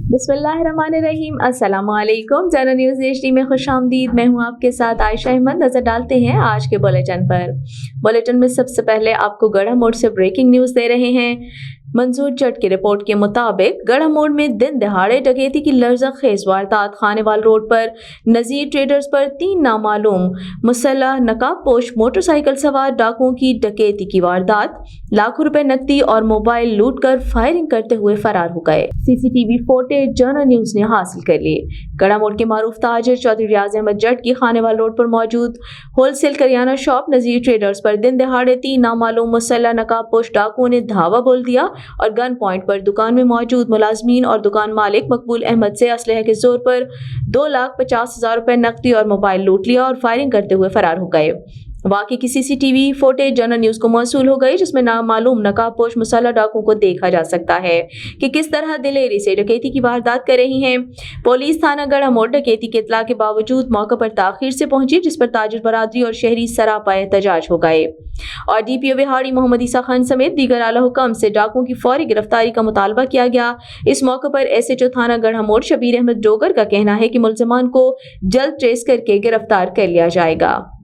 बिस्मिल्लाहिर्रहमानिर्रहीम। अस्सलाम वालेकुम। जनरल न्यूज़ HD में खुश आमदीद। मैं हूँ आपके साथ आयशा अहमद। नजर डालते हैं आज के बुलेटिन पर। बुलेटिन में सबसे पहले आपको गढ़ा मोड़ से ब्रेकिंग न्यूज़ दे रहे हैं। मंजूर जट की रिपोर्ट के मुताबिक गढ़ा मोड़ में दिन दहाड़े डकैती की लर्ज़खेज़ वारदात। खानेवाल रोड पर नज़ीर ट्रेडर्स पर 3 नामालूम मुसल्लह नकाबपोश मोटरसाइकिल सवार डाकुओं की डकैती की वारदात। लाखों रुपए नकदी और मोबाइल लूट कर फायरिंग करते हुए फरार हो गए। CCTV फुटेज जनरल न्यूज़ ने हासिल कर ली। गढ़ा मोड़ के मारूफ ताजिर चौधरी रियाज अहमद जट की खानेवाल रोड पर मौजूद होलसेल करियाना शॉप नज़ीर ट्रेडर्स पर दिन दहाड़े 3 नामालूम मुसल्लह नकाबपोश डाकुओं ने धावा बोल दिया और गन पॉइंट पर दुकान में मौजूद मुलाजमीन और दुकान मालिक मकबूल अहमद से असलहे के जोर पर 2,50,000 रुपए नकदी और मोबाइल लूट लिया और फायरिंग करते हुए फरार हो गए। वाक़े की CCTV फुटेज जनरल न्यूज़ को मौसूल हो गई, जिसमें नामालूम नकाबपोश मुसल्लह डाकुओं को देखा जा सकता है कि किस तरह दिलेरी से डकैती की वारदात कर रही हैं। पुलिस थाना गढ़ा मोड़ डकैती के इत्तला के बावजूद मौके पर ताखीर से पहुंची, जिस पर ताजिर बरादरी और शहरी सरापा एहतजाज हो गए और DPO बिहाड़ी मोहम्मद ईसा खान समेत दीगर आला हुक्म से डाकुओं की फौरी गिरफ्तारी का मुतालबा किया गया। इस मौके पर SHO थाना गढ़ा मोड़ शबीर अहमद डोगर का कहना है कि मुल्जिमान को जल्द ट्रेस करके गिरफ्तार कर लिया जाएगा।